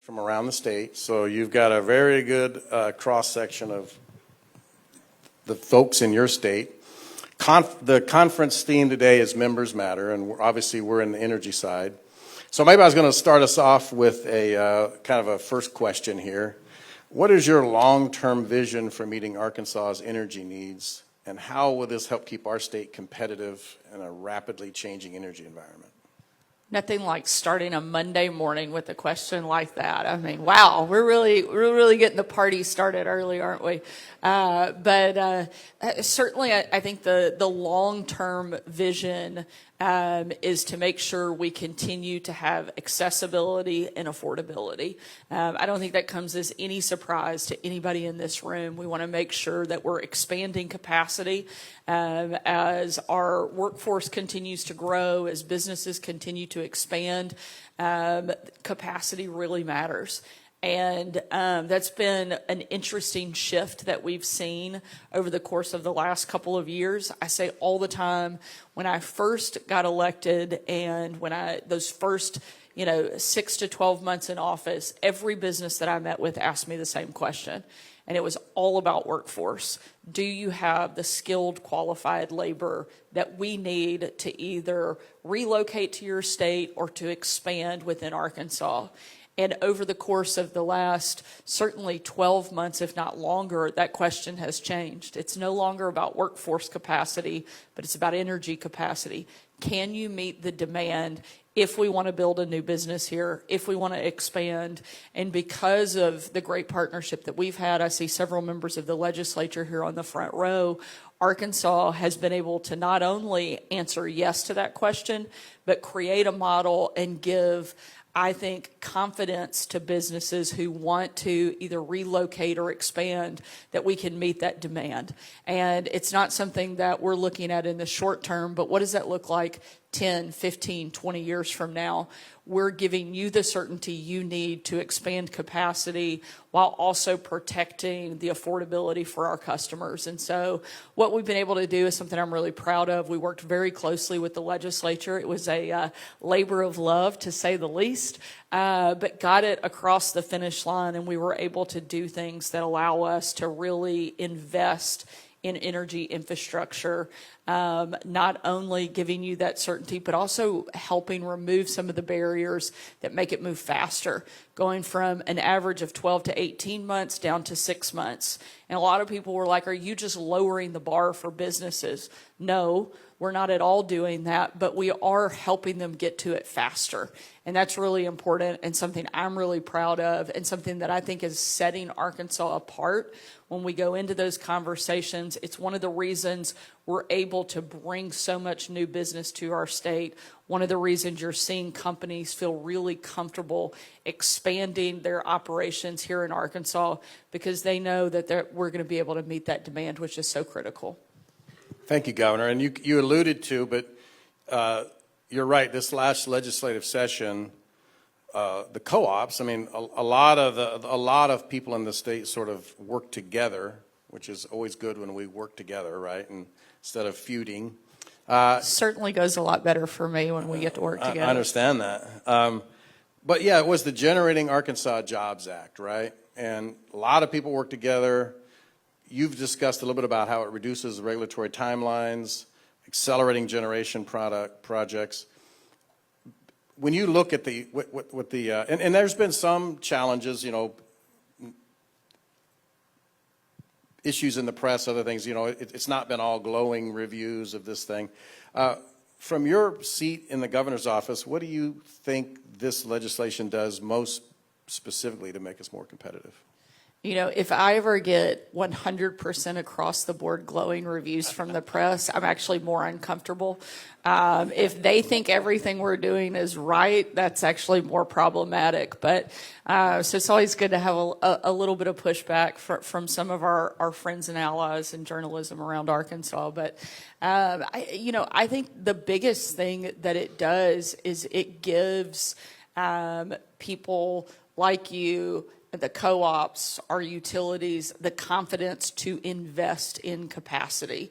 from around the state, so you've got a very good cross-section of the folks in your state. The conference theme today is Members Matter, and obviously we're in the energy side. So maybe I was going to start us off with a kind of a first question here. What is your long-term vision for meeting Arkansas's energy needs, and how will this help keep our state competitive in a rapidly changing energy environment? Nothing like starting a Monday morning with a question like that. I mean, wow, we're really getting the party started early, aren't we? But certainly, I think the long-term vision is to make sure we continue to have accessibility and affordability. I don't think that comes as any surprise to anybody in this room. We want to make sure that we're expanding capacity as our workforce continues to grow, as businesses continue to expand. Capacity really matters. And that's been an interesting shift that we've seen over the course of the last couple of years. I say all the time, when I first got elected and those first 6 to 12 months in office, every business that I met with asked me the same question. And it was all about workforce. Do you have the skilled, qualified labor that we need to either relocate to your state or to expand within Arkansas? And over the course of the last certainly 12 months, if not longer, that question has changed. It's no longer about workforce capacity, but it's about energy capacity. Can you meet the demand if we want to build a new business here, if we want to expand? And because of the great partnership that we've had, I see several members of the legislature here on the front row, Arkansas has been able to not only answer yes to that question, but create a model and give, I think, confidence to businesses who want to either relocate or expand, that we can meet that demand. And it's not something that we're looking at in the short term, but what does that look like 10, 15, 20 years from now? We're giving you the certainty you need to expand capacity while also protecting the affordability for our customers. And so what we've been able to do is something I'm really proud of. We worked very closely with the legislature. It was a labor of love, to say the least, but got it across the finish line, and we were able to do things that allow us to really invest in energy infrastructure, not only giving you that certainty, but also helping remove some of the barriers that make it move faster, going from an average of 12 to 18 months down to 6 months. And a lot of people were like, are you just lowering the bar for businesses? No, we're not at all doing that, but we are helping them get to it faster. And that's really important and something I'm really proud of, and something that I think is setting Arkansas apart. When we go into those conversations, it's one of the reasons we're able to bring so much new business to our state. One of the reasons you're seeing companies feel really comfortable expanding their operations here in Arkansas, because they know that we're going to be able to meet that demand, which is so critical. Thank you, Governor. And you alluded to, but you're right, this last legislative session, the co-ops, I mean, a lot of people in the state sort of work together, which is always good when we work together, right? And instead of feuding. Certainly goes a lot better for me when we get to work together. I understand that. But yeah, it was the Generating Arkansas Jobs Act, right? And a lot of people work together. You've discussed a little bit about how it reduces the regulatory timelines, accelerating generation projects. When you look at and there's been some challenges, issues in the press, other things, it's not been all glowing reviews of this thing. From your seat in the governor's office, what do you think this legislation does most specifically to make us more competitive? If I ever get 100% across the board glowing reviews from the press, I'm actually more uncomfortable. If they think everything we're doing is right, that's actually more problematic. But so it's always good to have a little bit of pushback from some of our friends and allies in journalism around Arkansas. But I think the biggest thing that it does is it gives people like you the co-ops, our utilities, the confidence to invest in capacity.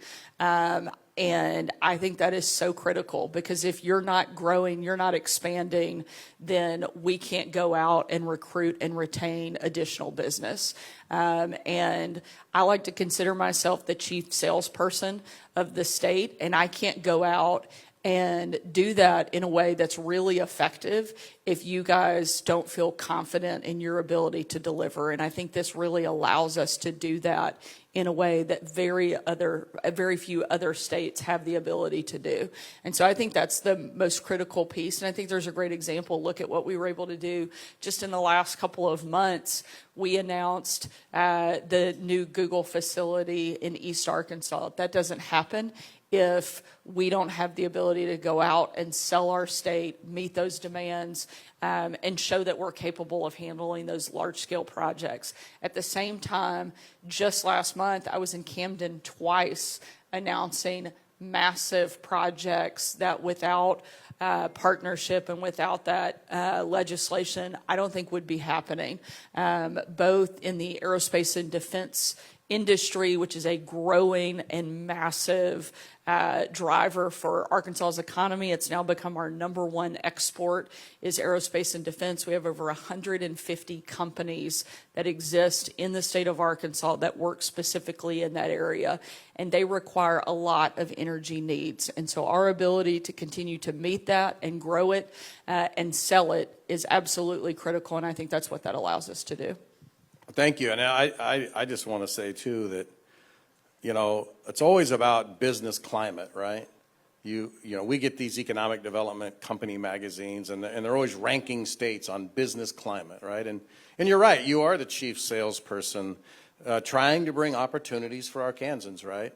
And I think that is so critical, because if you're not growing, you're not expanding, then we can't go out and recruit and retain additional business. And I like to consider myself the chief salesperson of the state, and I can't go out and do that in a way that's really effective if you guys don't feel confident in your ability to deliver. And I think this really allows us to do that in a way that very few other states have the ability to do. And so I think that's the most critical piece. And I think there's a great example. Look at what we were able to do just in the last couple of months. We announced the new Google facility in East Arkansas. That doesn't happen if we don't have the ability to go out and sell our state, meet those demands, and show that we're capable of handling those large-scale projects. At the same time, just last month, I was in Camden twice announcing massive projects that without partnership and without that legislation, I don't think would be happening, both in the aerospace and defense industry, which is a growing and massive driver for Arkansas's economy. It's now become our number one export is aerospace and defense. We have over 150 companies that exist in the state of Arkansas that work specifically in that area, and they require a lot of energy needs. And so our ability to continue to meet that and grow it and sell it is absolutely critical, and I think that's what that allows us to do. Thank you. And I just want to say, too, that, it's always about business climate, right? We get these economic development company magazines, and they're always ranking states on business climate, right? And you're right. You are the chief salesperson trying to bring opportunities for Arkansans, right?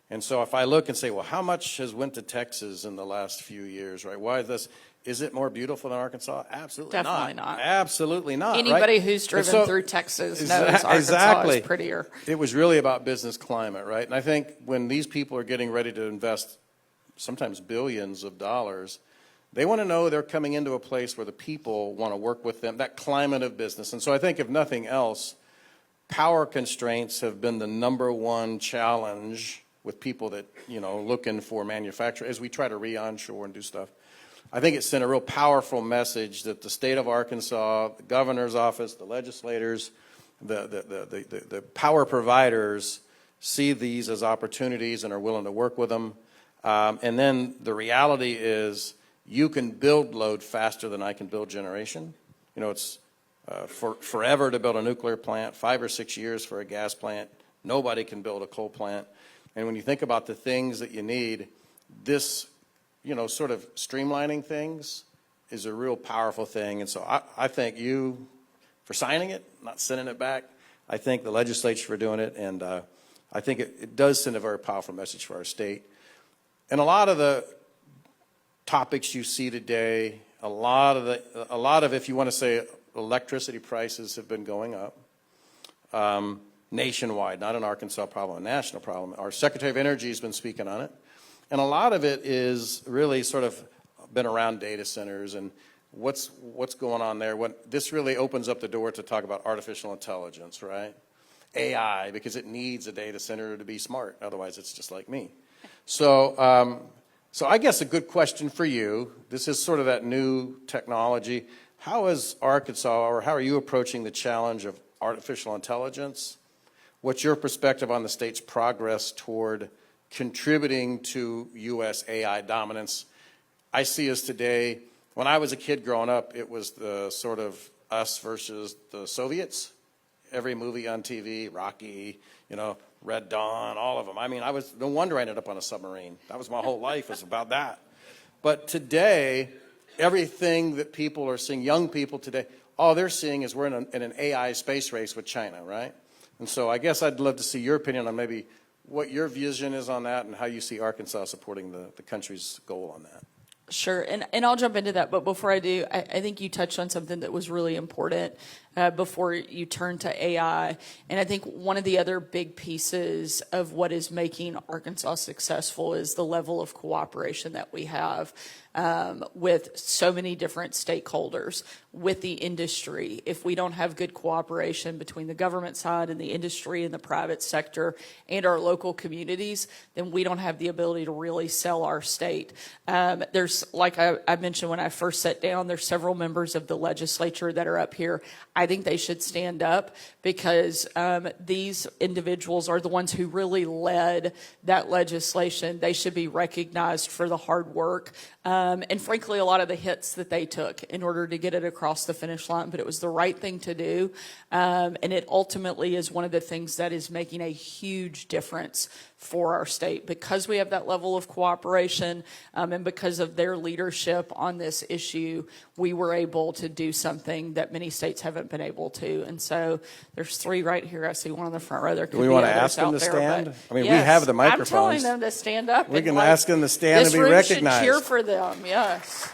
And so if I look and say, well, how much has went to Texas in the last few years, right? Why is this? Is it more beautiful than Arkansas? Absolutely Definitely not. Absolutely not. Anybody right? who's driven through Texas knows Arkansas is prettier. It was really about business climate, right? And I think when these people are getting ready to invest sometimes billions of dollars, they want to know they're coming into a place where the people want to work with them, that climate of business. And so I think if nothing else, power constraints have been the number one challenge with people that, looking for manufacturing as we try to re-onshore and do stuff. I think it sent a real powerful message that the state of Arkansas, the governor's office, the legislators, the power providers see these as opportunities and are willing to work with them. And then the reality is you can build load faster than I can build generation. It's forever to build a nuclear plant, 5 or 6 years for a gas plant. Nobody can build a coal plant. And when you think about the things that you need, this sort of streamlining things is a real powerful thing. And so I thank you for signing it, not sending it back. I thank the legislature for doing it. And I think it does send a very powerful message for our state. And a lot of the topics you see today, a lot of, if you want to say, electricity prices have been going up nationwide, not an Arkansas problem, a national problem. Our Secretary of Energy has been speaking on it. And a lot of it is really sort of been around data centers and what's going on there. This really opens up the door to talk about artificial intelligence, right? AI, because it needs a data center to be smart. Otherwise, it's just like me. So I guess a good question for you, this is sort of that new technology. How is Arkansas, or how are you approaching the challenge of artificial intelligence? What's your perspective on the state's progress toward contributing to U.S. AI dominance? I see us today, when I was a kid growing up, it was the sort of us versus the Soviets. Every movie on TV, Rocky, Red Dawn, all of them. I mean, no wonder I ended up on a submarine. That was my whole life, was about that. But today, everything that people are seeing, young people today, all they're seeing is we're in an AI space race with China, right? And so I guess I'd love to see your opinion on maybe what your vision is on that and how you see Arkansas supporting the country's goal on that. Sure, and I'll jump into that, but before I do, I think you touched on something that was really important before you turn to AI, and I think one of the other big pieces of what is making Arkansas successful is the level of cooperation that we have. with so many different stakeholders, with the industry. If we don't have good cooperation between the government side and the industry and the private sector and our local communities, then we don't have the ability to really sell our state. There's, like I mentioned when I first sat down, there's several members of the legislature that are up here. I think they should stand up because these individuals are the ones who really led that legislation. They should be recognized for the hard work and frankly, a lot of the hits that they took in order to get it across the finish line. But it was the right thing to do. And it ultimately is one of the things that is making a huge difference for our state. Because we have that level of cooperation and because of their leadership on this issue, we were able to do something that many states haven't been able to. And so there's 3 right here. I see one on the front row. There could Do we be want to others ask them out to there, stand? but I mean, we yes, have the microphones. I'm telling them to stand up. We and, can ask them to stand and be this room should recognized. cheer for them, yes.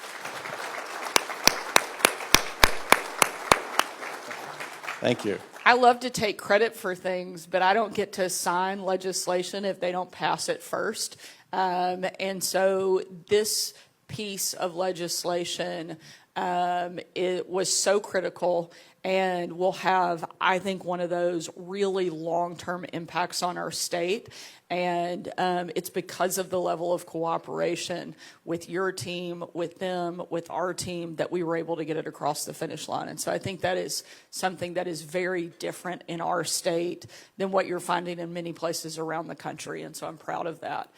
Thank you. I love to take credit for things, but I don't get to sign legislation if they don't pass it first. And so this piece of legislation, it was so critical and will have, I think, one of those really long-term impacts on our state. And it's because of the level of cooperation with your team, with them, with our team, that we were able to get it across the finish line. And so I think that is something that is very different in our state than what you're finding in many places around the country. And so I'm proud of that.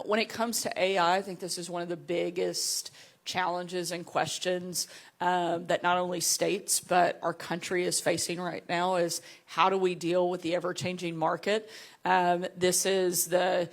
When it comes to AI, I think this is one of the biggest challenges and questions that not only states but our country is facing right now is how do we deal with the ever-changing market? This is the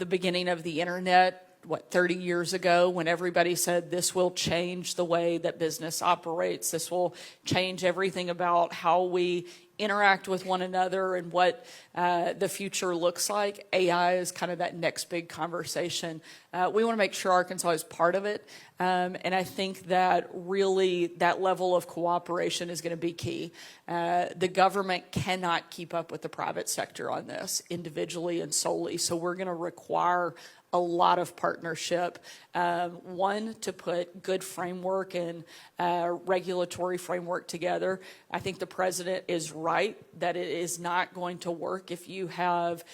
beginning of the internet, 30 years ago, when everybody said this will change the way that business operates. This will change everything about how we interact with one another and what the future looks like. AI is kind of that next big conversation. We want to make sure Arkansas is part of it. And I think that really that level of cooperation is going to be key. The government cannot keep up with the private sector on this individually and solely. So we're going to require a lot of partnership. One, to put good framework and regulatory framework together. I think the president is right that it is not going to work if you have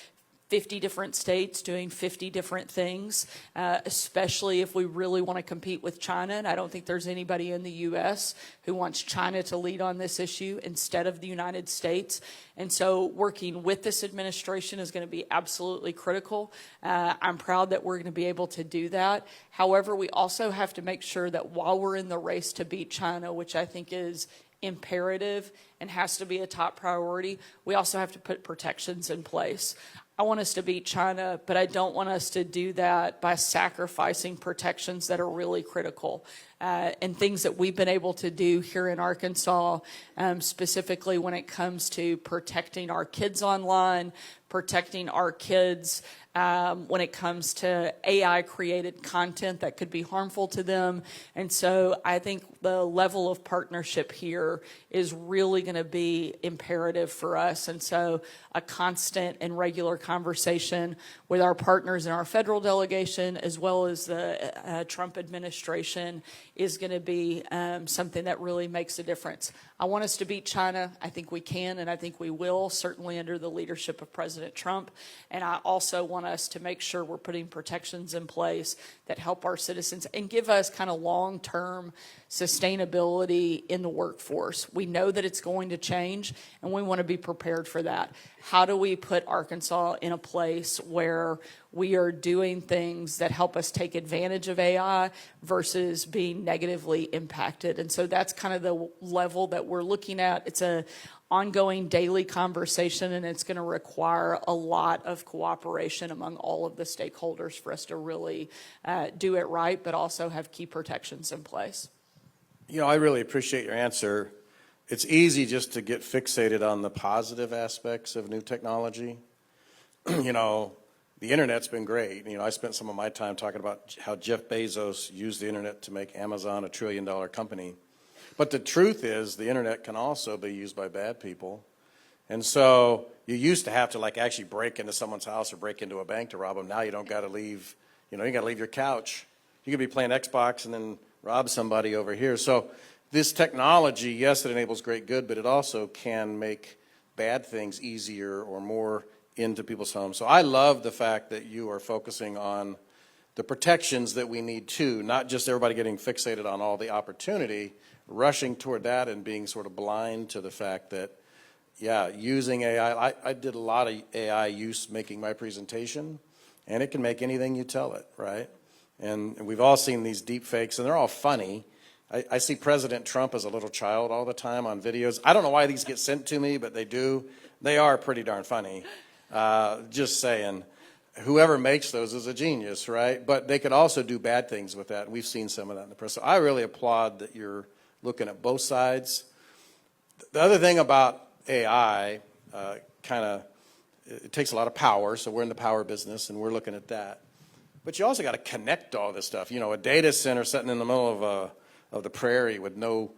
50 different states doing 50 different things, especially if we really want to compete with China. And I don't think there's anybody in the U.S. who wants China to lead on this issue instead of the United States. And so working with this administration is going to be absolutely critical. I'm proud that we're going to be able to do that. However, we also have to make sure that while we're in the race to beat China, which I think is imperative and has to be a top priority, we also have to put protections in place. I want us to beat China, but I don't want us to do that by sacrificing protections that are really critical. And things that we've been able to do here in Arkansas, specifically when it comes to protecting our kids online, protecting our kids when it comes to AI-created content that could be harmful to them. And so I think the level of partnership here is really going to be imperative for us. And so a constant and regular conversation with our partners in our federal delegation, as well as the Trump administration, is going to be something that really makes a difference. I want us to beat China. I think we can, and I think we will, certainly under the leadership of President Trump. And I also want us to make sure we're putting protections in place that help our citizens and give us kind of long-term sustainability in the workforce. We know that it's going to change, and we want to be prepared for that. How do we put Arkansas in a place where we are doing things that help us take advantage of AI versus being negatively impacted? And so that's kind of the level that we're looking at. It's an ongoing daily conversation, and it's going to require a lot of cooperation among all of the stakeholders for us to really do it right, but also have key protections in place. You know, I really appreciate your answer. It's easy just to get fixated on the positive aspects of new technology. You know, the internet's been great. You know, I spent some of my time talking about how Jeff Bezos used the internet to make Amazon a $1 trillion company. But the truth is the internet can also be used by bad people. And so you used to have to actually break into someone's house or break into a bank to rob them. Now you don't got to leave, you got to leave your couch. you could be playing Xbox and then rob somebody over here. So this technology, yes, it enables great good, but it also can make bad things easier or more into people's homes. So I love the fact that you are focusing on the protections that we need too, not just everybody getting fixated on all the opportunity, rushing toward that and being sort of blind to the fact that, yeah, using AI, I did a lot of AI use making my presentation, and it can make anything you tell it, right? And we've all seen these deep fakes, and they're all funny. I see President Trump as a little child all the time on videos. I don't know why these get sent to me, but they do. They are pretty darn funny. Just saying, whoever makes those is a genius, right? But they could also do bad things with that. We've seen some of that in the press. So I really applaud that you're looking at both sides. The other thing about AI, it takes a lot of power. So we're in the power business, and we're looking at that. But you also got to connect all this stuff. You know, a data center sitting in the middle of the prairie with no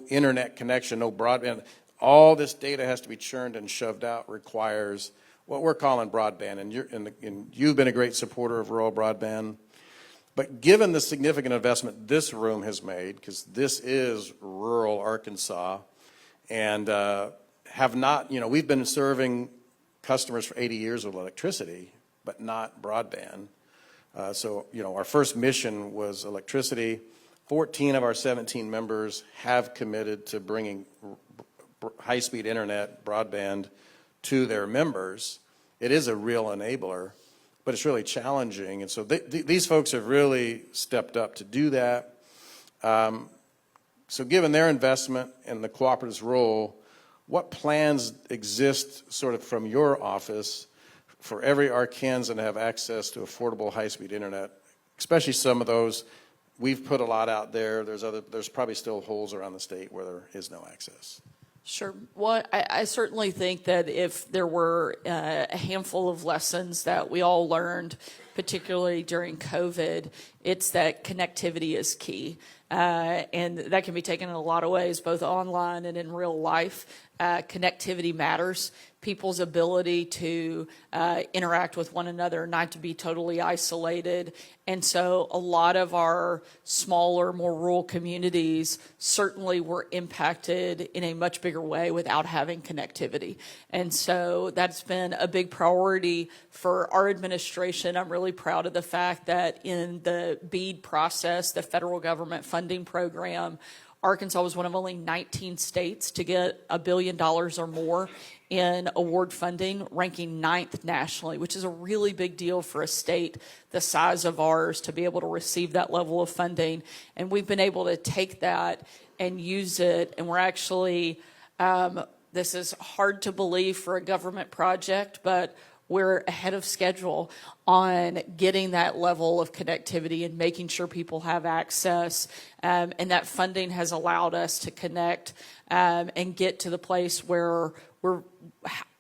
internet connection, no broadband. All this data has to be churned and shoved out, requires what we're calling broadband. And you've been a great supporter of rural broadband. But given the significant investment this room has made, because this is rural Arkansas, and have not, you know, we've been serving customers for 80 years with electricity, but not broadband. So, you know, our first mission was electricity. 14 of our 17 members have committed to bringing high-speed internet, broadband, to their members. It is a real enabler, but it's really challenging. And so these folks have really stepped up to do that. So given their investment and the cooperative's role, what plans exist sort of from your office for every Arkansan to have access to affordable high-speed internet, especially some of those? We've put a lot out there. There's probably still holes around the state where there is no access. Sure. Well, I certainly think that if there were a handful of lessons that we all learned, particularly during COVID, it's that connectivity is key. And that can be taken in a lot of ways, both online and in real life. Connectivity matters. People's ability to interact with one another, not to be totally isolated. And so a lot of our smaller, more rural communities certainly were impacted in a much bigger way without having connectivity. And so that's been a big priority for our administration. I'm really proud of the fact that in the BEAD process, the federal government funding program, Arkansas was one of only 19 states to get $1 billion or more in award funding, ranking 9th nationally, which is a really big deal for a state the size of ours to be able to receive that level of funding. And we've been able to take that and use it, and we're actually, this is hard to believe for a government project, but we're ahead of schedule on getting that level of connectivity and making sure people have access. And that funding has allowed us to connect and get to the place where we're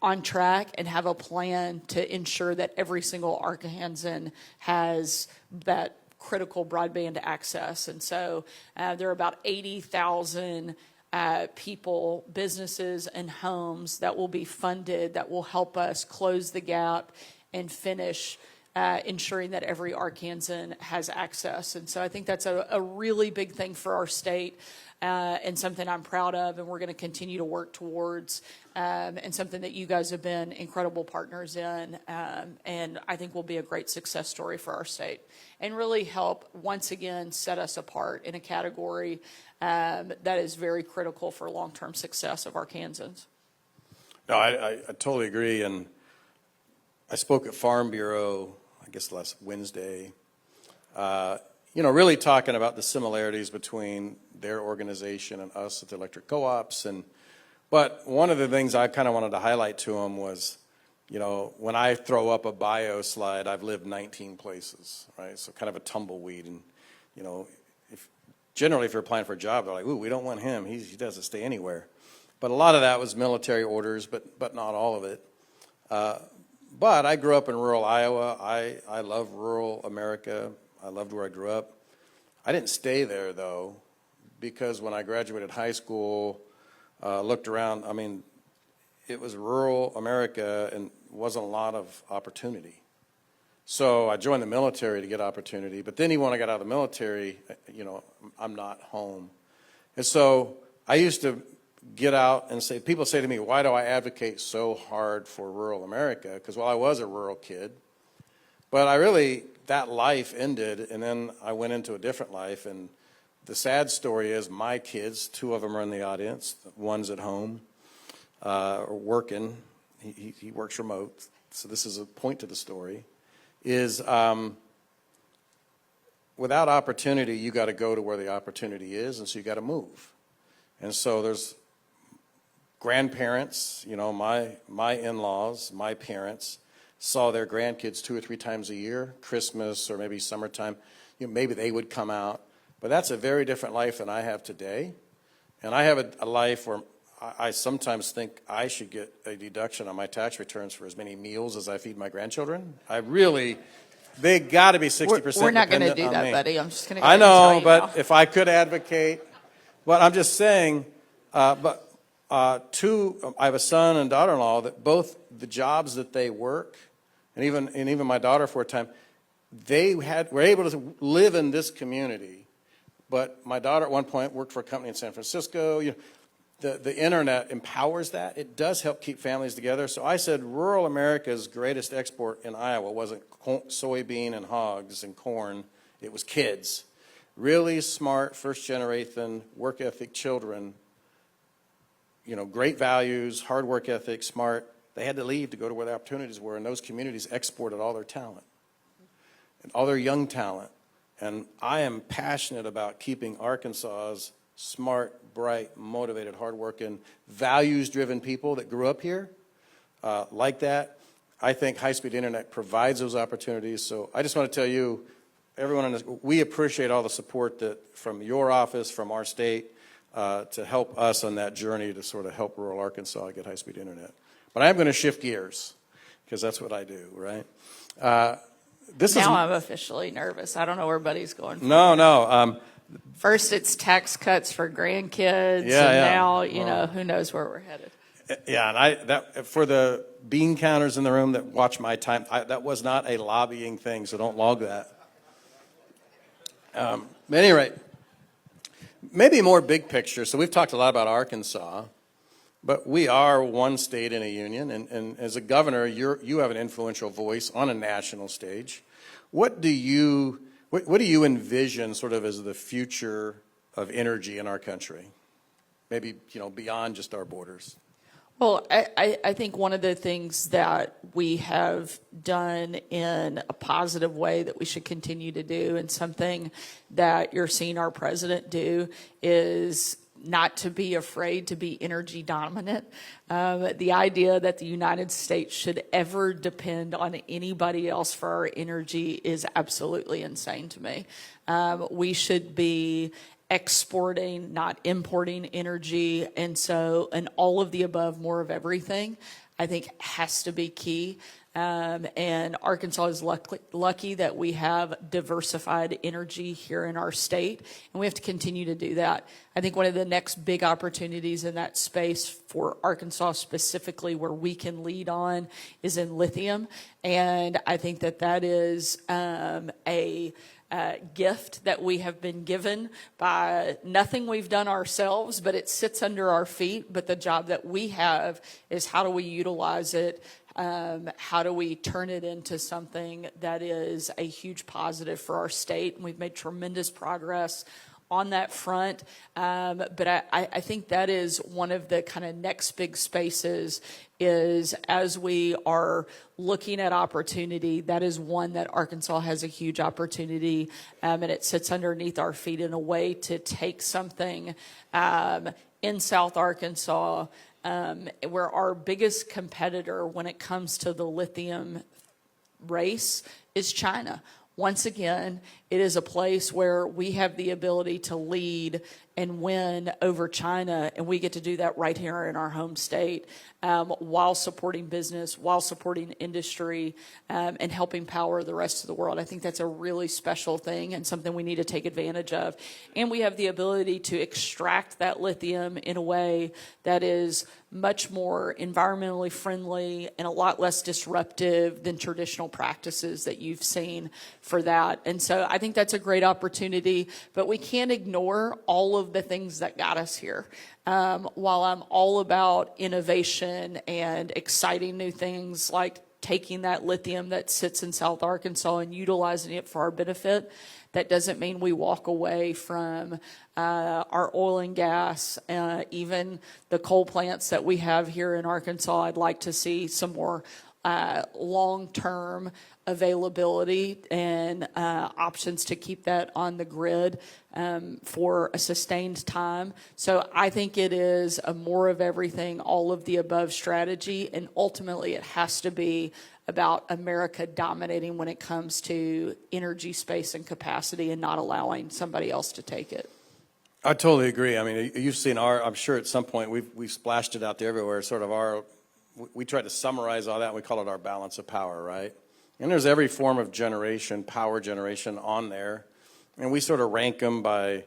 on track and have a plan to ensure that every single Arkansan has that critical broadband access. And so there are about 80,000 people, businesses, and homes that will be funded that will help us close the gap and finish ensuring that every Arkansan has access. And so I think that's a really big thing for our state and something I'm proud of, and we're going to continue to work towards, and something that you guys have been incredible partners in, and I think will be a great success story for our state and really help once again set us apart in a category that is very critical for long-term success of Arkansans. No, I totally agree. And I spoke at Farm Bureau, I guess last Wednesday, really talking about the similarities between their organization and us at the electric co-ops. But one of the things I kind of wanted to highlight to them was, when I throw up a bio slide, I've lived 19 places, right? So kind of a tumbleweed. And, generally, if you're applying for a job, they're like, ooh, we don't want him. He doesn't stay anywhere. But a lot of that was military orders, but not all of it. But I grew up in rural Iowa. I love rural America. I loved where I grew up. I didn't stay there, though, because when I graduated high school, looked around, it was rural America and wasn't a lot of opportunity. So I joined the military to get opportunity. But then when I got out of the military, I'm not home. And so I used to get out and people say to me, why do I advocate so hard for rural America? Because, I was a rural kid. But that life ended, and then I went into a different life. And the sad story is my kids, 2 of them are in the audience. One's at home, or working. He works remote. So this is a point to the story, is without opportunity, you got to go to where the opportunity is, and so you got to move. And so there's grandparents, my in-laws, my parents, saw their grandkids 2 or 3 times a year, Christmas or maybe summertime. Maybe they would come out. But that's a very different life than I have today. And I have a life where I sometimes think I should get a deduction on my tax returns for as many meals as I feed my grandchildren. They got to be 60%. We're not going to do dependent on that, me. buddy. I'm just going to. I know, but now. if I could advocate, I'm just saying. I have a son and daughter-in-law that both the jobs that they work, and even my daughter for a time, were able to live in this community. But my daughter at one point worked for a company in San Francisco. The internet empowers that. It does help keep families together. So I said rural America's greatest export in Iowa wasn't soybean and hogs and corn. It was kids. Really smart, first-generation, work ethic children. Great values, hard work ethic, smart. They had to leave to go to where the opportunities were, and those communities exported all their talent and all their young talent. And I am passionate about keeping Arkansas's smart, bright, motivated, hardworking, values-driven people that grew up here like that. I think high-speed internet provides those opportunities. So I just want to tell you, everyone, we appreciate all the support from your office, from our state, to help us on that journey to sort of help rural Arkansas get high-speed internet. But I am going to shift gears because that's what I do, right? I'm officially nervous. I don't know where Buddy's going. No. First, it's tax cuts for grandkids, and now who knows where we're headed. Yeah, and for the bean counters in the room that watch my time, that was not a lobbying thing, so don't log that. At any rate, maybe more big picture. So we've talked a lot about Arkansas, but we are one state in a union, and as a governor, you have an influential voice on a national stage. What do you envision sort of as the future of energy in our country? Maybe beyond just our borders. Well, I think one of the things that we have done in a positive way that we should continue to do, and something that you're seeing our president do, is not to be afraid to be energy dominant. The idea that the United States should ever depend on anybody else for our energy is absolutely insane to me. We should be exporting, not importing energy. And so, and all of the above, more of everything, I think has to be key. And Arkansas is lucky that we have diversified energy here in our state, and we have to continue to do that. I think one of the next big opportunities in that space for Arkansas specifically, where we can lead on, is in lithium. And I think that is a gift that we have been given by nothing we've done ourselves, but it sits under our feet. But the job that we have is, how do we utilize it? How do we turn it into something that is a huge positive for our state? And we've made tremendous progress on that front. But I think that is one of the kind of next big spaces, is as we are looking at opportunity, that is one that Arkansas has a huge opportunity, and it sits underneath our feet in a way to take something in South Arkansas, where our biggest competitor when it comes to the lithium race is China. Once again, it is a place where we have the ability to lead and win over China, and we get to do that right here in our home state, while supporting business, while supporting industry, and helping power the rest of the world. I think that's a really special thing and something we need to take advantage of. And we have the ability to extract that lithium in a way that is much more environmentally friendly and a lot less disruptive than traditional practices that you've seen for that. And so I think that's a great opportunity, but we can't ignore all of the things that got us here. While I'm all about innovation and exciting new things like taking that lithium that sits in South Arkansas and utilizing it for our benefit, that doesn't mean we walk away from our oil and gas, even the coal plants that we have here in Arkansas. I'd like to see some more long-term availability and options to keep that on the grid for a sustained time. So I think it is a more of everything, all of the above strategy, and ultimately it has to be about America dominating when it comes to energy, space, and capacity, and not allowing somebody else to take it. I totally agree. I mean, you've seen I'm sure at some point we've splashed it out there everywhere, sort of we tried to summarize all that, and we call it our balance of power, right? And there's every form of generation, power generation on there, and we sort of rank them by,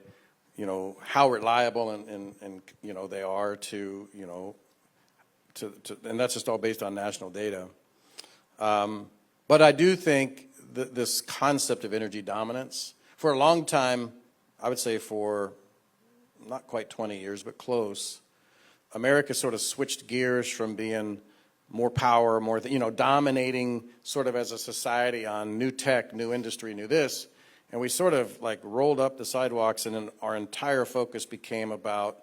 how reliable and they are to, and that's just all based on national data. But I do think that this concept of energy dominance, for a long time, I would say for not quite 20 years, but close, America sort of switched gears from being more power, more, dominating sort of as a society on new tech, new industry, new this. And we sort of like rolled up the sidewalks, and then our entire focus became about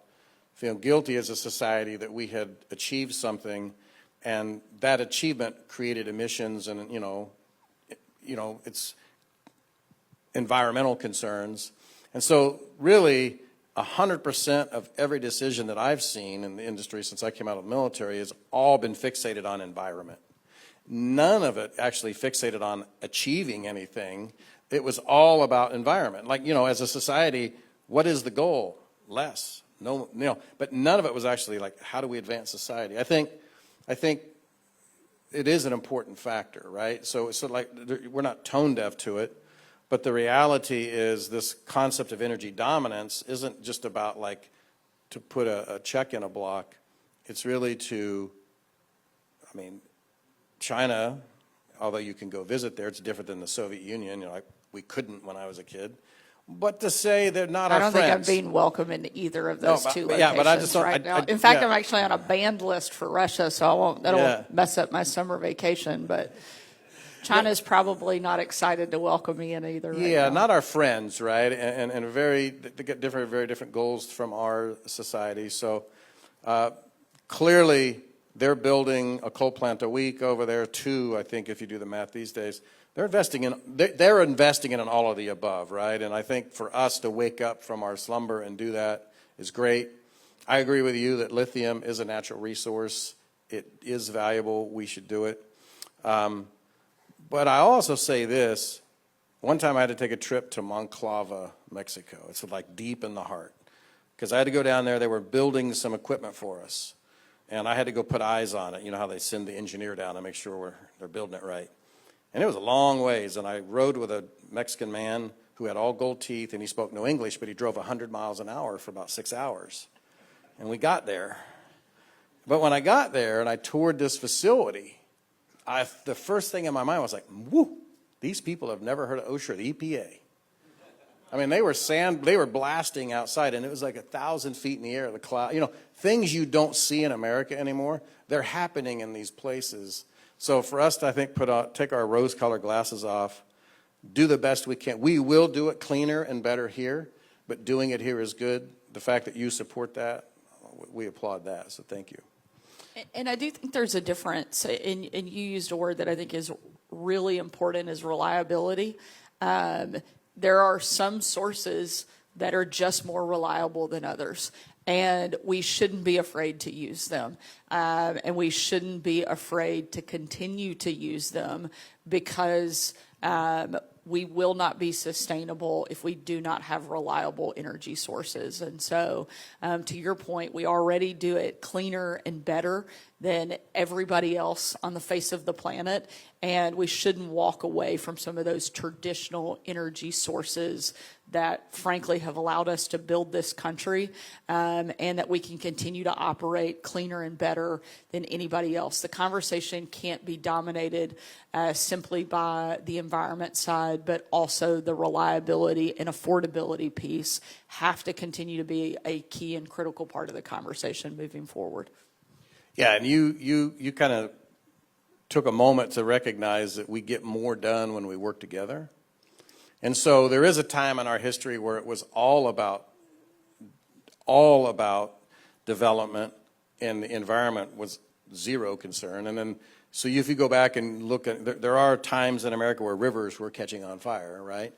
feeling guilty as a society that we had achieved something, and that achievement created emissions and, it's environmental concerns. And so really 100% of every decision that I've seen in the industry since I came out of the military has all been fixated on environment. None of it actually fixated on achieving anything. It was all about environment. Like, as a society, what is the goal? Less. No, but none of it was actually like, how do we advance society? I think it is an important factor, right? So like, we're not tone deaf to it. But the reality is this concept of energy dominance isn't just about like to put a check in a block. It's really China, although you can go visit there, it's different than the Soviet Union. We couldn't when I was a kid. But to say they're not our friends. I don't think I'm being welcome in either of those two locations but I just don't, right now. In fact, I'm actually on a banned list for Russia, so that'll mess up my summer vacation, but China's probably not excited to welcome me in either. Yeah, not our friends, right? And they get very different goals from our society. So clearly, they're building a coal plant a week over there, 2, I think, if you do the math these days. They're investing in all of the above, right? And I think for us to wake up from our slumber and do that is great. I agree with you that lithium is a natural resource. It is valuable. We should do it. But I also say this. One time I had to take a trip to Monclova, Mexico. It's like deep in the heart. Because I had to go down there. They were building some equipment for us. And I had to go put eyes on it. You know how they send the engineer down to make sure they're building it right. And it was a long ways. And I rode with a Mexican man who had all gold teeth, and he spoke no English, but he drove 100 miles an hour for about 6 hours. And we got there. But when I got there and I toured this facility, the first thing in my mind was like, whoo, these people have never heard of OSHA or the EPA. I mean, they were blasting outside, and it was like 1,000 feet in the air, the cloud. Things you don't see in America anymore, they're happening in these places. So for us to, I think, take our rose-colored glasses off, do the best we can. We will do it cleaner and better here, but doing it here is good. The fact that you support that, we applaud that, so thank you. And I do think there's a difference, and you used a word that I think is really important, is reliability. There are some sources that are just more reliable than others, and we shouldn't be afraid to use them. And we shouldn't be afraid to continue to use them because we will not be sustainable if we do not have reliable energy sources. And so, to your point, we already do it cleaner and better than everybody else on the face of the planet, and we shouldn't walk away from some of those traditional energy sources that frankly have allowed us to build this country, and that we can continue to operate cleaner and better than anybody else. The conversation can't be dominated simply by the environment side, but also the reliability and affordability piece have to continue to be a key and critical part of the conversation moving forward. Yeah, and you kind of took a moment to recognize that we get more done when we work together. And so there is a time in our history where it was all about development, and the environment was zero concern. And then, so if you go back and look at, there are times in America where rivers were catching on fire, right?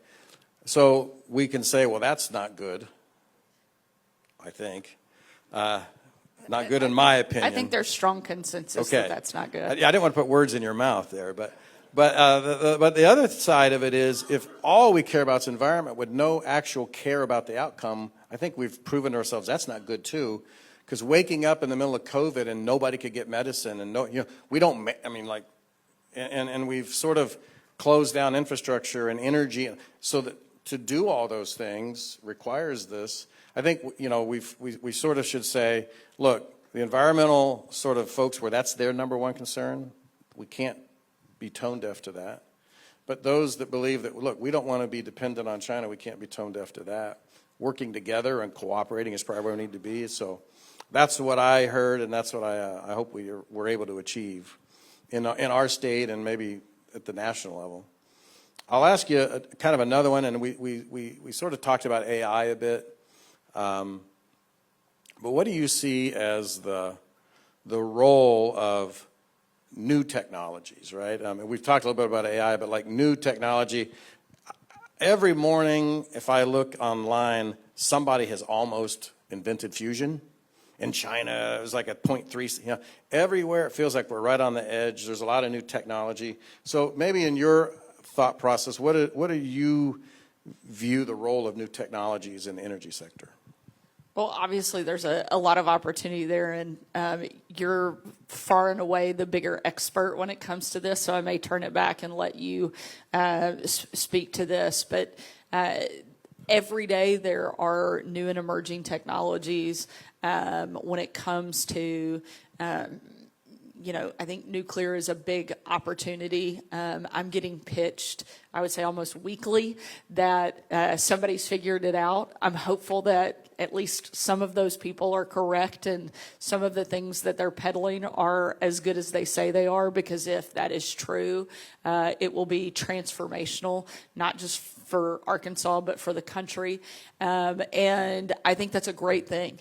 So we can say, well, that's not good, I think. Not good in my opinion. I think there's strong consensus that that's not good. I didn't want to put words in your mouth there, but the other side of it is, if all we care about is environment with no actual care about the outcome, I think we've proven to ourselves that's not good too. Because waking up in the middle of COVID and nobody could get medicine, and we don't. I mean, like, and we've sort of closed down infrastructure and energy, so that to do all those things requires this. I think we sort of should say, look, the environmental sort of folks where that's their number one concern, we can't be tone deaf to that. But those that believe that, look, we don't want to be dependent on China, we can't be tone deaf to that. Working together and cooperating is probably where we need to be. So that's what I heard, and that's what I hope we're able to achieve in our state and maybe at the national level. I'll ask you kind of another one, and we sort of talked about AI a bit. But what do you see as the role of new technologies, right? I mean, we've talked a little bit about AI, but like new technology, every morning if I look online, somebody has almost invented fusion. In China, it was like at 0.3. Everywhere it feels like we're right on the edge. There's a lot of new technology. So maybe in your thought process, what do you view the role of new technologies in the energy sector? Well, obviously, there's a lot of opportunity there, and you're far and away the bigger expert when it comes to this, so I may turn it back and let you speak to this. But every day there are new and emerging technologies when it comes to I think nuclear is a big opportunity. I'm getting pitched, I would say almost weekly, that somebody's figured it out. I'm hopeful that at least some of those people are correct and some of the things that they're peddling are as good as they say they are, because if that is true, it will be transformational, not just for Arkansas, but for the country. And I think that's a great thing.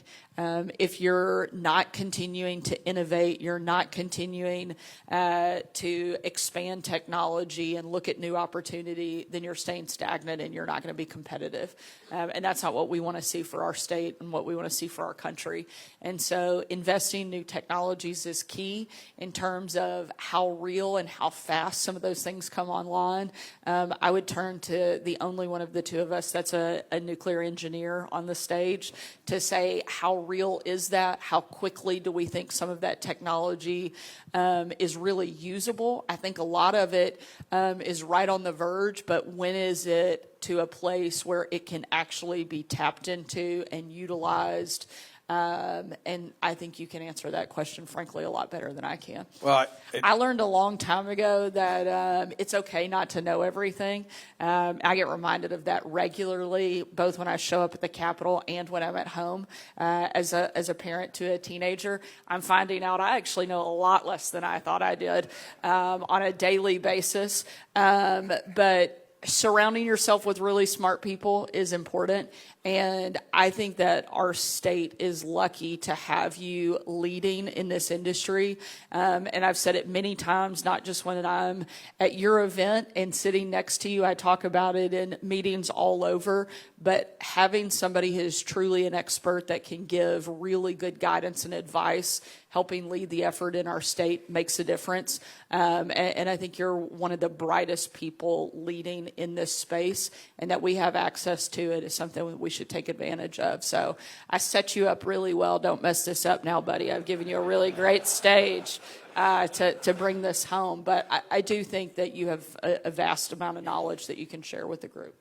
If you're not continuing to innovate, you're not continuing to expand technology and look at new opportunity, then you're staying stagnant and you're not going to be competitive. And that's not what we want to see for our state and what we want to see for our country. And so investing in new technologies is key in terms of how real and how fast some of those things come online. I would turn to the only one of the two of us that's a nuclear engineer on the stage to say, how real is that? How quickly do we think some of that technology is really usable? I think a lot of it is right on the verge, but when is it to a place where it can actually be tapped into and utilized? And I think you can answer that question, frankly, a lot better than I can. Well, I learned a long time ago that it's okay not to know everything. I get reminded of that regularly, both when I show up at the Capitol and when I'm at home. As a parent to a teenager, I'm finding out I actually know a lot less than I thought I did on a daily basis. But surrounding yourself with really smart people is important. And I think that our state is lucky to have you leading in this industry. And I've said it many times, not just when I'm at your event and sitting next to you. I talk about it in meetings all over. But having somebody who is truly an expert that can give really good guidance and advice helping lead the effort in our state makes a difference. And I think you're one of the brightest people leading in this space, and that we have access to it is something that we should take advantage of. So I set you up really well. Don't mess this up now, buddy. I've given you a really great stage to bring this home. But I do think that you have a vast amount of knowledge that you can share with the group.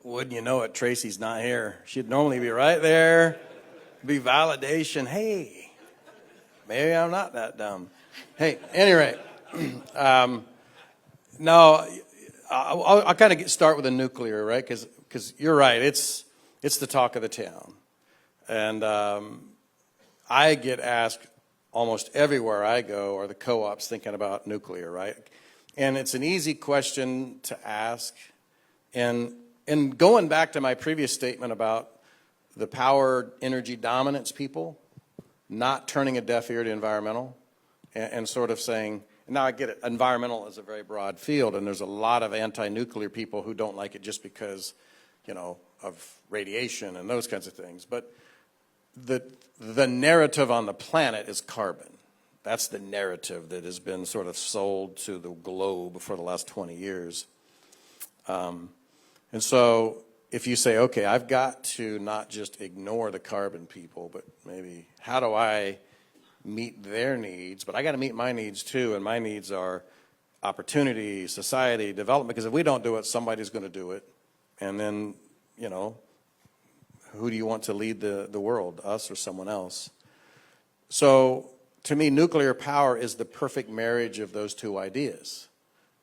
Wouldn't you know it, Tracy's not here. She'd normally be right there, be validation. Hey, maybe I'm not that dumb. Hey, any rate, no, I'll kind of start with the nuclear, right? Because you're right, it's the talk of the town. And I get asked almost everywhere I go, are the co-ops thinking about nuclear, right? And it's an easy question to ask. And going back to my previous statement about the power energy dominance people not turning a deaf ear to environmental and sort of saying, now I get it, environmental is a very broad field, and there's a lot of anti-nuclear people who don't like it just because, of radiation and those kinds of things. But the narrative on the planet is carbon. That's the narrative that has been sort of sold to the globe for the last 20 years. And so if you say, okay, I've got to not just ignore the carbon people, but maybe how do I meet their needs? But I got to meet my needs too, and my needs are opportunity, society, development, because if we don't do it, somebody's going to do it. And then, who do you want to lead the world, us or someone else? So to me, nuclear power is the perfect marriage of those two ideas.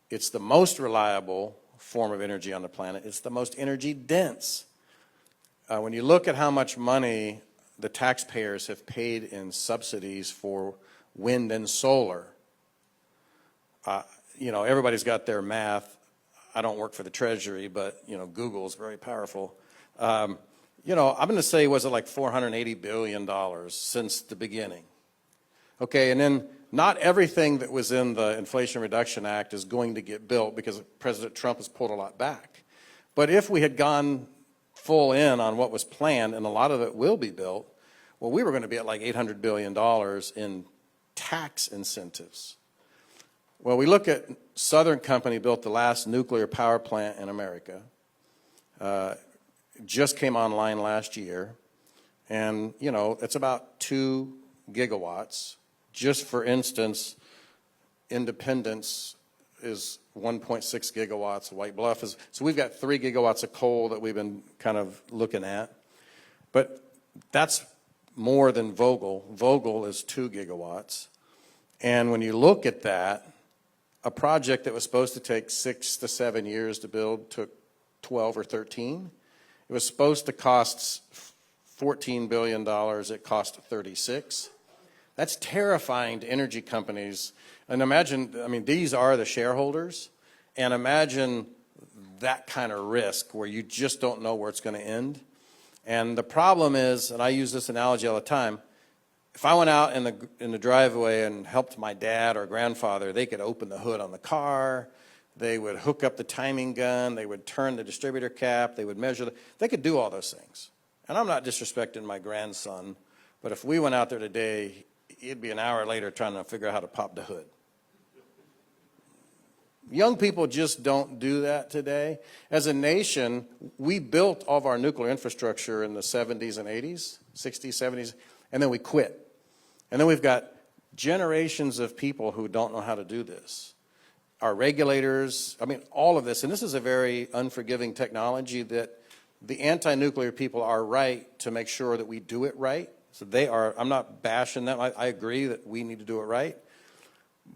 It's the most reliable form of energy on the planet. It's the most energy dense. When you look at how much money the taxpayers have paid in subsidies for wind and solar, everybody's got their math. I don't work for the Treasury, but Google is very powerful. I'm going to say, was it like $480 billion since the beginning? Okay, and then not everything that was in the Inflation Reduction Act is going to get built because President Trump has pulled a lot back. But if we had gone full in on what was planned, and a lot of it will be built, well, we were going to be at like $800 billion in tax incentives. Well, we look at Southern Company built the last nuclear power plant in America. Just came online last year. And, it's about 2 gigawatts. Just for instance, Independence is 1.6 gigawatts. White Bluff is, so we've got 3 gigawatts of coal that we've been kind of looking at. But that's more than Vogtle. Vogtle is 2 gigawatts. And when you look at that, a project that was supposed to take 6 to 7 years to build took 12 or 13. It was supposed to cost $14 billion. It cost 36. That's terrifying to energy companies. And imagine, these are the shareholders, and imagine that kind of risk where you just don't know where it's going to end. And the problem is, and I use this analogy all the time, if I went out in the driveway and helped my dad or grandfather, they could open the hood on the car, they would hook up the timing gun, they would turn the distributor cap, they would measure, they could do all those things. And I'm not disrespecting my grandson, but if we went out there today, he'd be an hour later trying to figure out how to pop the hood. Young people just don't do that today. As a nation, we built all of our nuclear infrastructure in the 70s and 80s, 60s, 70s, and then we quit. And then we've got generations of people who don't know how to do this. Our regulators, all of this, and this is a very unforgiving technology that the anti-nuclear people are right to make sure that we do it right. So I'm not bashing them. I agree that we need to do it right.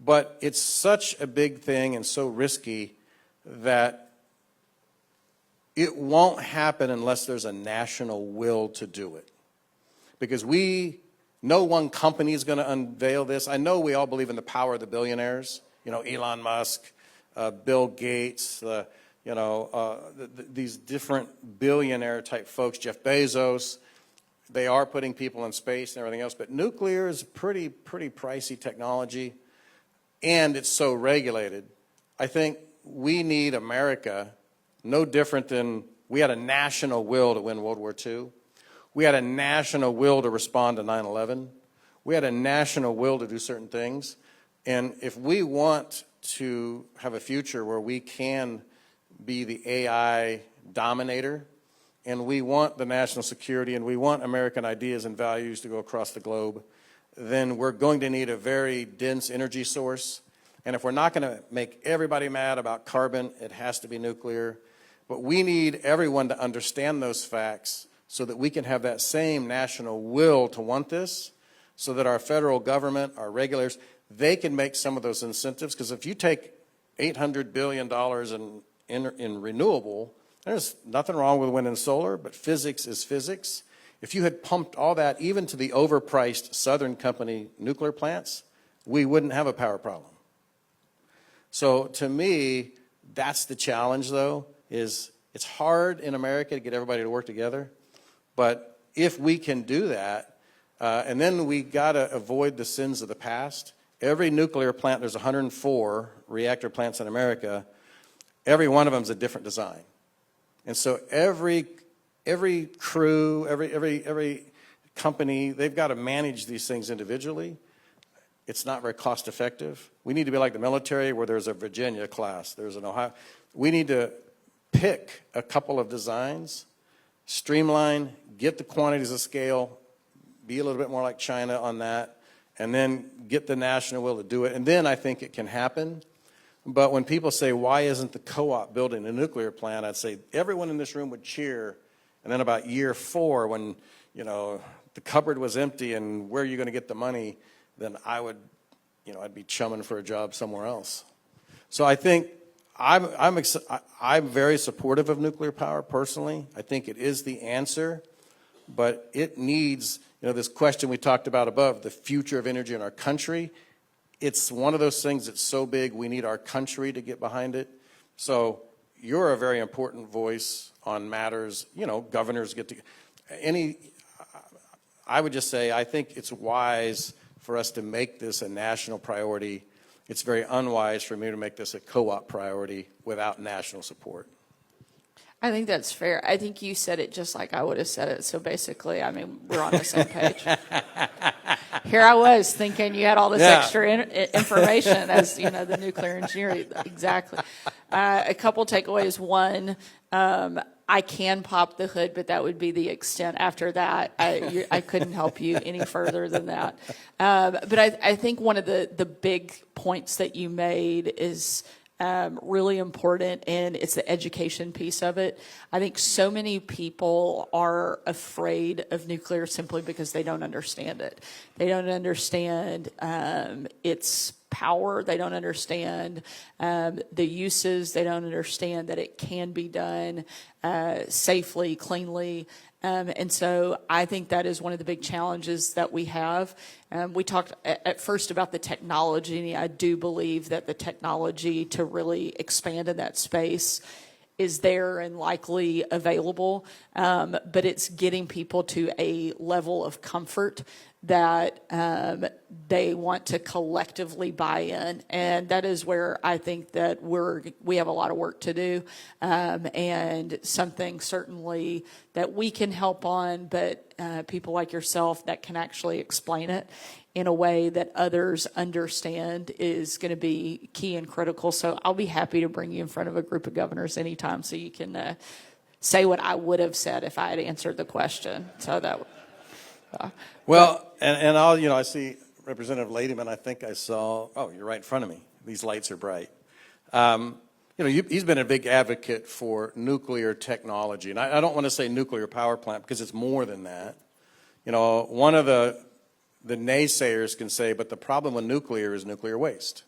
But it's such a big thing and so risky that it won't happen unless there's a national will to do it. Because no one company is going to unveil this. I know we all believe in the power of the billionaires. Elon Musk, Bill Gates, these different billionaire type folks, Jeff Bezos. They are putting people in space and everything else, but nuclear is pretty pricey technology, and it's so regulated. I think we need America, no different than we had a national will to win World War II. We had a national will to respond to 9/11. We had a national will to do certain things. And if we want to have a future where we can be the AI dominator, and we want the national security, and we want American ideas and values to go across the globe, then we're going to need a very dense energy source. And if we're not going to make everybody mad about carbon, it has to be nuclear. But we need everyone to understand those facts so that we can have that same national will to want this, so that our federal government, our regulators, they can make some of those incentives. Because if you take $800 billion in renewable, there's nothing wrong with wind and solar, but physics is physics. If you had pumped all that even to the overpriced Southern Company nuclear plants, we wouldn't have a power problem. So to me, that's the challenge, though, is it's hard in America to get everybody to work together. But if we can do that, and then we got to avoid the sins of the past. Every nuclear plant, there's 104 reactor plants in America. Every one of them is a different design. And so every crew, every company, they've got to manage these things individually. It's not very cost effective. We need to be like the military, where there's a Virginia class, there's an Ohio. We need to pick a couple of designs, streamline, get the quantities of scale, be a little bit more like China on that, and then get the national will to do it. And then I think it can happen. But when people say, why isn't the co-op building a nuclear plant, I'd say everyone in this room would cheer. And then about year 4, when, the cupboard was empty and where are you going to get the money, then I would, I'd be chumming for a job somewhere else. So I think I'm very supportive of nuclear power personally. I think it is the answer, but it needs, this question we talked about above, the future of energy in our country. It's one of those things that's so big, we need our country to get behind it. So you're a very important voice on matters, governors get to, I would just say, I think it's wise for us to make this a national priority. It's very unwise for me to make this a co-op priority without national support. I think that's fair. I think you said it just like I would have said it. So basically, we're on the same page. Here I was thinking you had all this extra information as, the nuclear engineering. Exactly. A couple takeaways. One, I can pop the hood, but that would be the extent. After that, I couldn't help you any further than that. But I think one of the big points that you made is really important, and it's the education piece of it. I think so many people are afraid of nuclear simply because they don't understand it. They don't understand its power. They don't understand the uses. They don't understand that it can be done safely, cleanly. And so I think that is one of the big challenges that we have. We talked at first about the technology, and I do believe that the technology to really expand in that space is there and likely available, but it's getting people to a level of comfort that they want to collectively buy in, and that is where I think that we have a lot of work to do, and something certainly that we can help on, but people like yourself that can actually explain it in a way that others understand is going to be key and critical. So I'll be happy to bring you in front of a group of governors anytime so you can say what I would have said if I had answered the question. So that. And I'll, I see Representative Ladyman. I think I saw. Oh, you're right in front of me. These lights are bright. He's been a big advocate for nuclear technology, and I don't want to say nuclear power plant because it's more than that. One of the naysayers can say, but the problem with nuclear is nuclear waste.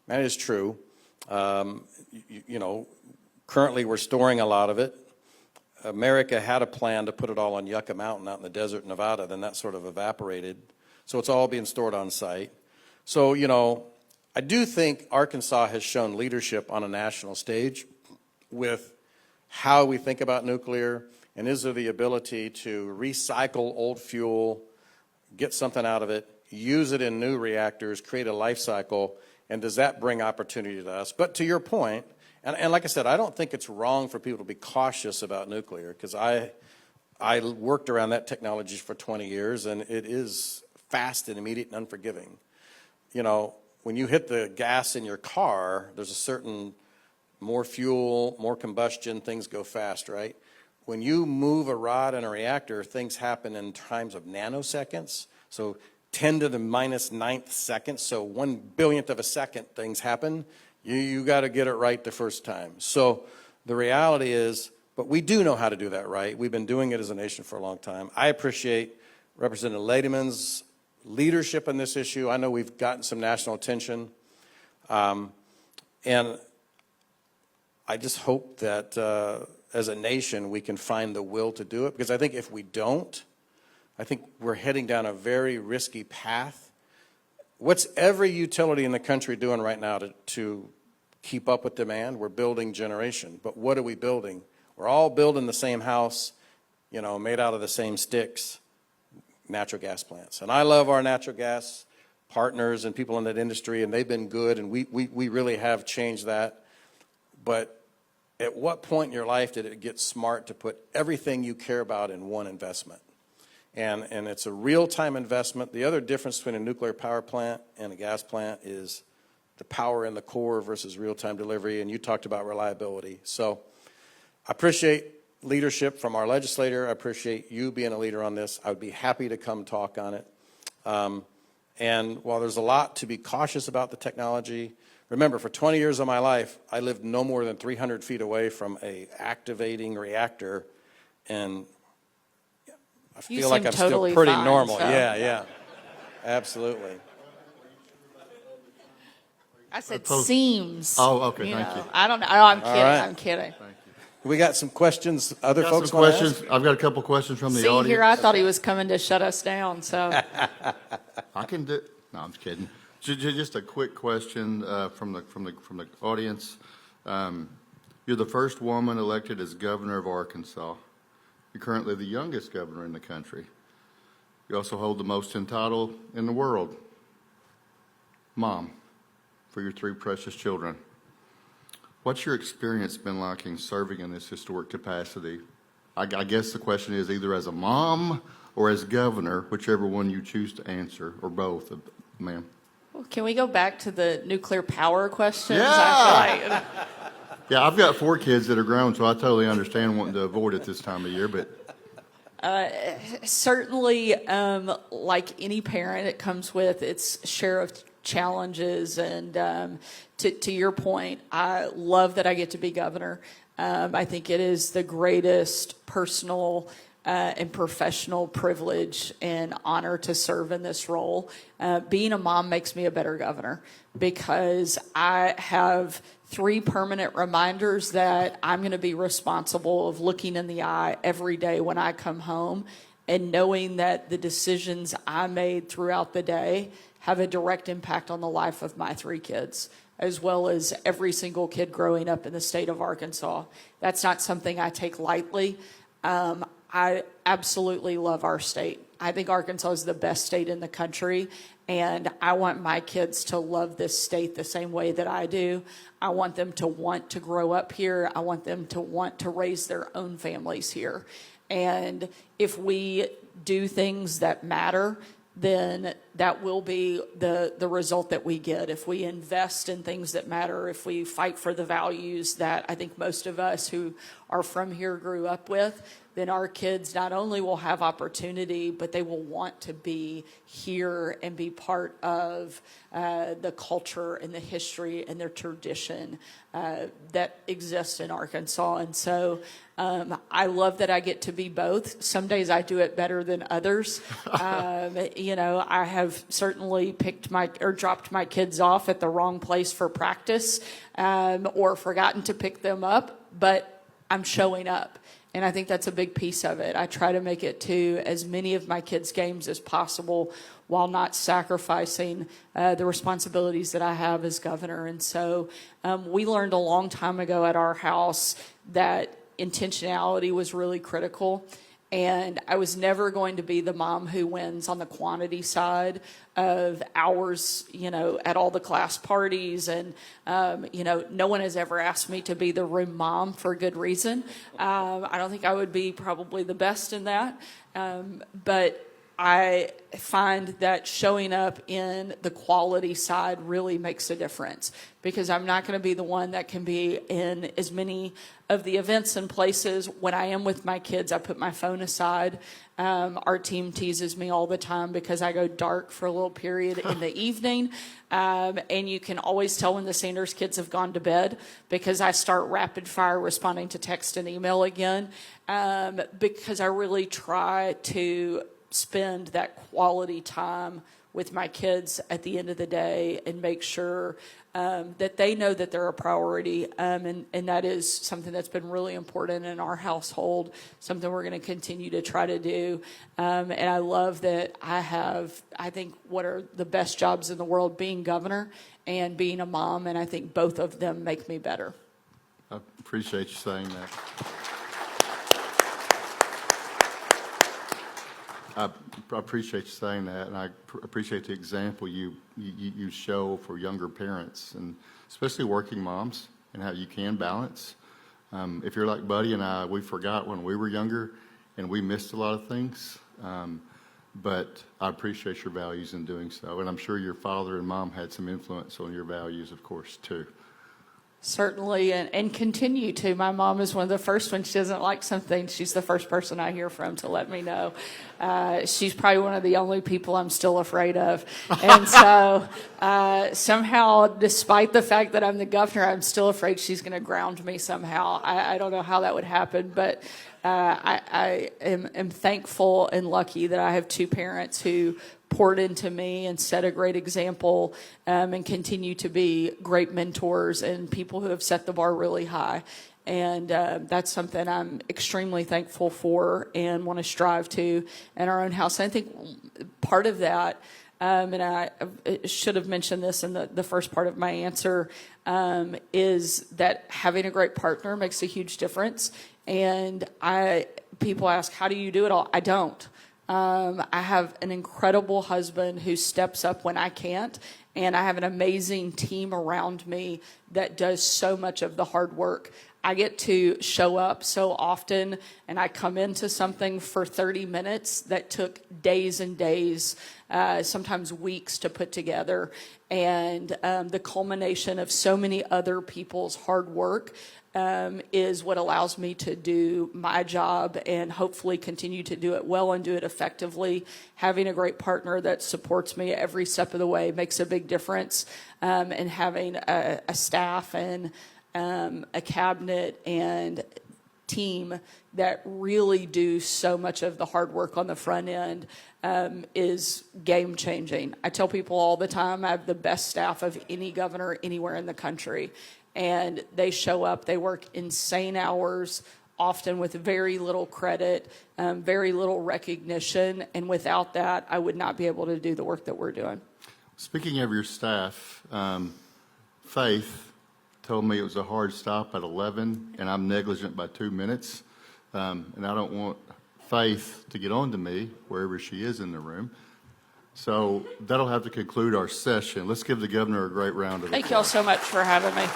That is true. Currently we're storing a lot of it. America had a plan to put it all on Yucca Mountain out in the desert in Nevada, then that sort of evaporated. So it's all being stored on site. So, I do think Arkansas has shown leadership on a national stage with how we think about nuclear, and is there the ability to recycle old fuel, get something out of it, use it in new reactors, create a life cycle, and does that bring opportunity to us? But to your point, and like I said, I don't think it's wrong for people to be cautious about nuclear, because I worked around that technology for 20 years, and it is fast and immediate and unforgiving. You know, when you hit the gas in your car, there's a certain more fuel, more combustion, things go fast, right? When you move a rod in a reactor, things happen in times of nanoseconds. So 10 to the minus ninth second, so 1 billionth of a second things happen. You got to get it right the first time. So the reality is, but we do know how to do that right. We've been doing it as a nation for a long time. I appreciate Representative Ladyman's leadership on this issue. I know we've gotten some national attention. And I just hope that as a nation we can find the will to do it, because I think if we don't, I think we're heading down a very risky path. What's every utility in the country doing right now to keep up with demand? We're building generation, but what are we building? We're all building the same house, you know, made out of the same sticks, natural gas plants. And I love our natural gas partners and people in that industry, and they've been good, and we really have changed that. But at what point in your life did it get smart to put everything you care about in one investment? And it's a real-time investment. The other difference between a nuclear power plant and a gas plant is the power in the core versus real-time delivery, and you talked about reliability. So I appreciate leadership from our legislator. I appreciate you being a leader on this. I would be happy to come talk on it. And while there's a lot to be cautious about the technology, remember, for 20 years of my life, I lived no more than 300 feet away from a activating reactor, and I feel like I'm totally still pretty fine, normal. so. Yeah, absolutely. I said seems. Oh, okay, you thank know. you. I don't know. I'm kidding. right. I'm kidding. We got some questions. Other Got folks some want to questions. ask? I've got a couple questions from the See, audience. here I thought he was coming to shut us down. So I can do. No, I'm just kidding. Just a quick question from the audience. You're the first woman elected as governor of Arkansas. You're currently the youngest governor in the country. You also hold the most title in the world, mom, for your 3 precious children. What's your experience been like in serving in this historic capacity? I guess the question is either as a mom or as governor, whichever one you choose to answer, or both, ma'am. well, can we go back to the nuclear power questions? Yeah. I feel like, Yeah, I've got 4 kids that are grown, so I totally understand wanting to avoid it this time of year, but certainly, like any parent, it comes with its share of challenges. And to your point, I love that I get to be governor. I think it is the greatest personal and professional privilege and honor to serve in this role. Being a mom makes me a better governor because I have 3 permanent reminders that I'm going to be responsible of looking in the eye every day when I come home, and knowing that the decisions I made throughout the day have a direct impact on the life of my 3 kids, as well as every single kid growing up in the state of Arkansas. That's not something I take lightly. I absolutely love our state. I think Arkansas is the best state in the country, and I want my kids to love this state the same way that I do. I want them to want to grow up here. I want them to want to raise their own families here. And if we do things that matter, then that will be the result that we get. If we invest in things that matter, if we fight for the values that I think most of us who are from here grew up with, then our kids not only will have opportunity, but they will want to be here and be part of the culture and the history and their tradition that exists in Arkansas. And so I love that I get to be both. Some days I do it better than others. You know, I have certainly dropped my kids off at the wrong place for practice or forgotten to pick them up, but I'm showing up. And I think that's a big piece of it. I try to make it to as many of my kids' games as possible while not sacrificing the responsibilities that I have as governor. And so we learned a long time ago at our house that intentionality was really critical. And I was never going to be the mom who wins on the quantity side of hours, you know, at all the class parties. And, you know, no one has ever asked me to be the room mom for a good reason. I don't think I would be probably the best in that. But I find that showing up in the quality side really makes a difference, because I'm not going to be the one that can be in as many of the events and places. When I am with my kids, I put my phone aside. Our team teases me all the time because I go dark for a little period in the evening. And you can always tell when the Sanders kids have gone to bed, because I start rapid fire responding to text and email again, because I really try to spend that quality time with my kids at the end of the day and make sure that they know that they're a priority. And that is something that's been really important in our household, something we're going to continue to try to do. And I love that I think, what are the best jobs in the world, being governor and being a mom. And I think both of them make me better. I appreciate you saying that. I appreciate you saying that, and I appreciate the example you show for younger parents, and especially working moms, and how you can balance. If you're like Buddy and I, we forgot when we were younger, and we missed a lot of things. But I appreciate your values in doing so, and I'm sure your father and mom had some influence on your values, of course, too. Certainly, and continue to. My mom is one of the first, when she doesn't like something, she's the first person I hear from to let me know. She's probably one of the only people I'm still afraid of. And so somehow, despite the fact that I'm the governor, I'm still afraid she's going to ground me somehow. I don't know how that would happen, but I am thankful and lucky that I have two parents who poured into me and set a great example, and continue to be great mentors and people who have set the bar really high. And that's something I'm extremely thankful for and want to strive to in our own house. And I think part of that, and I should have mentioned this in the first part of my answer, is that having a great partner makes a huge difference. And people ask, how do you do it all? I don't. I have an incredible husband who steps up when I can't, and I have an amazing team around me that does so much of the hard work. I get to show up so often, and I come into something for 30 minutes that took days and days, sometimes weeks to put together. And the culmination of so many other people's hard work is what allows me to do my job and hopefully continue to do it well and do it effectively. Having a great partner that supports me every step of the way makes a big difference. And having a staff and a cabinet and team that really do so much of the hard work on the front end is game changing. I tell people all the time, I have the best staff of any governor anywhere in the country. And they show up, they work insane hours, often with very little credit, very little recognition. And without that, I would not be able to do the work that we're doing. Speaking of your staff, Faith told me it was a hard stop at 11, and I'm negligent by 2 minutes. And I don't want Faith to get on to me wherever she is in the room. So that'll have to conclude our session. Let's give the governor a great round of applause. Thank you all so much for having me.